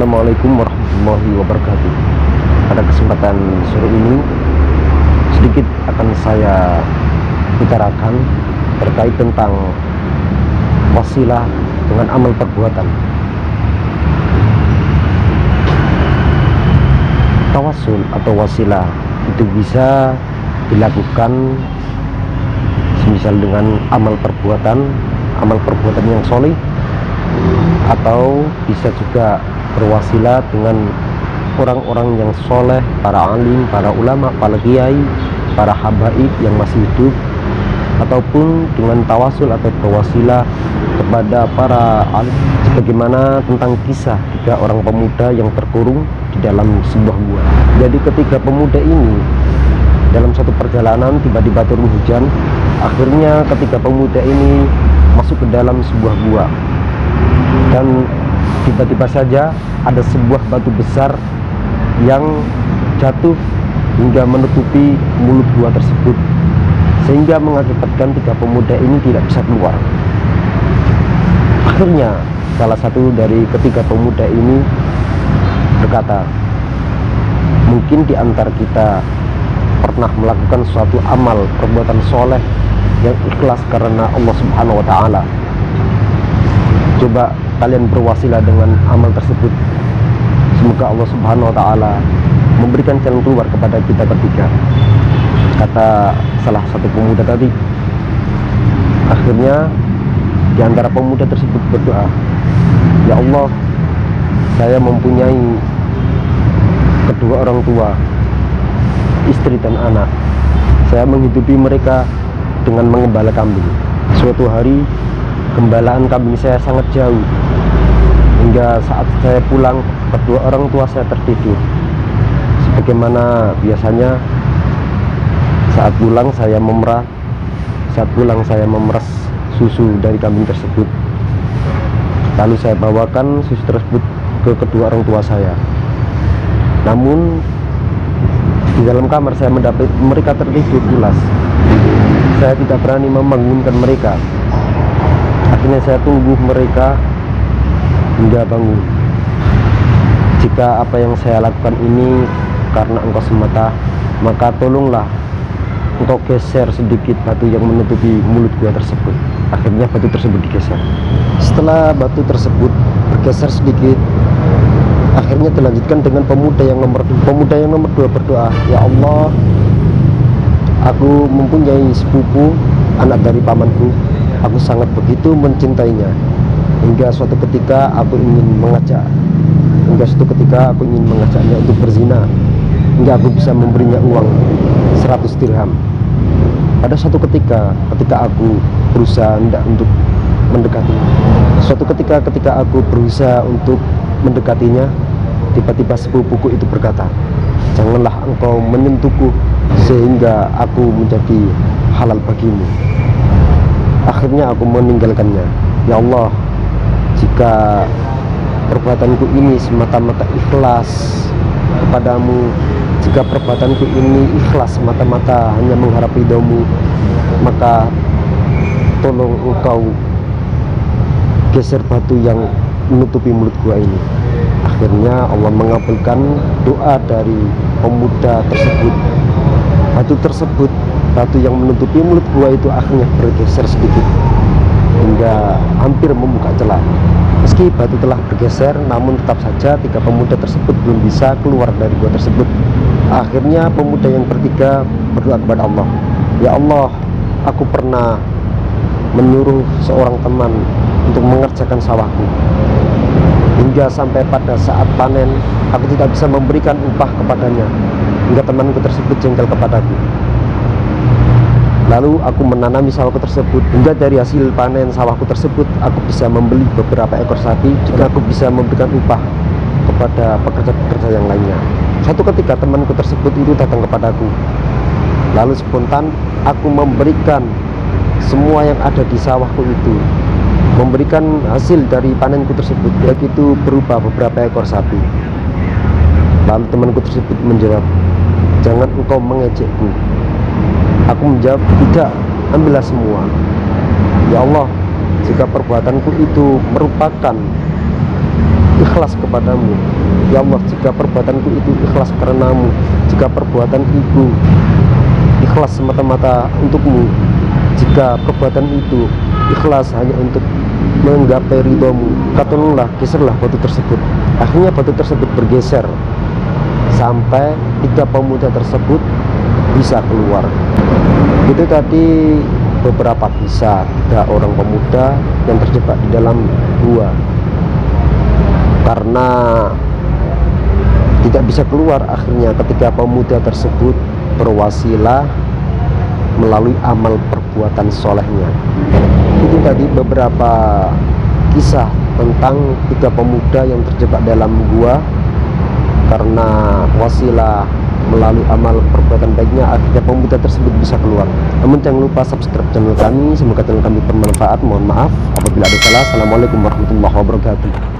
Assalamualaikum warahmatullahi wabarakatuh. Pada kesempatan sore ini sedikit akan saya bicarakan terkait tentang wasilah dengan amal perbuatan. Tawassul atau wasilah itu bisa dilakukan semisal dengan amal perbuatan yang soleh, atau bisa juga berwasilah dengan orang-orang yang soleh, para alim, para ulama, para kiai, para habaib yang masih hidup, ataupun dengan tawasul atau berwasilah kepada para alim, sebagaimana tentang kisah 3 orang pemuda yang terkurung di dalam sebuah gua. Jadi ketika pemuda ini dalam satu perjalanan tiba-tiba turun hujan, akhirnya ketika pemuda ini masuk ke dalam sebuah gua, dan tiba-tiba saja ada sebuah batu besar yang jatuh hingga menutupi mulut gua tersebut, sehingga mengakibatkan 3 pemuda ini tidak bisa keluar. Akhirnya salah satu dari ketiga pemuda ini berkata, mungkin di antara kita pernah melakukan suatu amal perbuatan soleh yang ikhlas karena Allah Subhanahu wa Ta'ala. Coba kalian berwasilah dengan amal tersebut, semoga Allah Subhanahu wa Ta'ala memberikan jalan keluar kepada kita bertiga, kata salah satu pemuda tadi. Akhirnya di antara pemuda tersebut berdoa, ya Allah, saya mempunyai kedua orang tua, istri dan anak. Saya menghidupi mereka dengan mengembala kambing. Suatu hari gembalaan kambing saya sangat jauh, hingga saat saya pulang kedua orang tua saya tertidur. Sebagaimana biasanya saat pulang saya memeras susu dari kambing tersebut, lalu saya bawakan susu tersebut ke kedua orang tua saya. Namun di dalam kamar saya mendapati mereka tertidur pulas. Saya tidak berani membangunkan mereka. Akhirnya saya tunggu mereka hingga bangun. Jika apa yang saya lakukan ini karena engkau semata, maka tolonglah engkau geser sedikit batu yang menutupi mulut gua tersebut. Akhirnya batu tersebut digeser. Setelah batu tersebut bergeser sedikit, akhirnya dilanjutkan dengan pemuda yang nomor 2 berdoa, ya Allah, aku mempunyai sepupu, anak dari pamanku. Aku sangat begitu mencintainya, hingga suatu ketika aku ingin mengajaknya untuk berzina, hingga aku bisa memberinya uang 100 dirham. Pada suatu ketika aku berusaha untuk mendekatinya, ketika aku berusaha untuk mendekatinya, tiba-tiba sepupuku itu berkata, janganlah engkau menyentuhku sehingga aku menjadi halal bagimu. Akhirnya aku meninggalkannya. Ya Allah, jika perbuatanku ini semata-mata ikhlas kepadamu, jika perbuatanku ini ikhlas semata-mata hanya mengharap ridhomu, maka tolong engkau geser batu yang menutupi mulut gua ini. Akhirnya Allah mengabulkan doa dari pemuda tersebut. Batu yang menutupi mulut gua itu akhirnya bergeser sedikit hingga hampir membuka celah. Meski batu telah bergeser, namun tetap saja 3 pemuda tersebut belum bisa keluar dari gua tersebut. Akhirnya pemuda yang bertiga berdoa kepada Allah, ya Allah, aku pernah menyuruh seorang teman untuk mengerjakan sawahku, hingga sampai pada saat panen aku tidak bisa memberikan upah kepadanya, hingga temanku tersebut jengkel kepadaku. Lalu aku menanami sawahku tersebut, hingga dari hasil panen sawahku tersebut aku bisa membeli beberapa ekor sapi, juga aku bisa memberikan upah kepada pekerja-pekerja yang lainnya. Suatu ketika temanku tersebut itu datang kepadaku, lalu spontan aku memberikan semua yang ada di sawahku itu, memberikan hasil dari panenku tersebut, yaitu berupa beberapa ekor sapi. Lalu temanku tersebut menjawab, jangan engkau mengejekku. Aku menjawab, tidak, ambillah semua. Ya Allah, jika perbuatanku itu merupakan ikhlas kepadamu. Ya Allah, jika perbuatanku itu ikhlas karenamu, jika perbuatan itu ikhlas semata-mata untukmu, jika perbuatan itu ikhlas hanya untuk menggapai ridhomu, tolonglah geserlah batu tersebut. Akhirnya batu tersebut bergeser sampai 3 pemuda tersebut bisa keluar. Itu tadi beberapa kisah 3 orang pemuda yang terjebak di dalam gua karena tidak bisa keluar. Akhirnya ketika pemuda tersebut berwasilah melalui amal perbuatan solehnya. Itu tadi beberapa kisah tentang 3 pemuda yang terjebak dalam gua karena wasilah melalui amal perbuatan baiknya. Akhirnya pemuda tersebut bisa keluar. Namun jangan lupa subscribe channel kami. Semoga channel kami bermanfaat. Mohon maaf apabila ada salah. Assalamualaikum warahmatullahi wabarakatuh.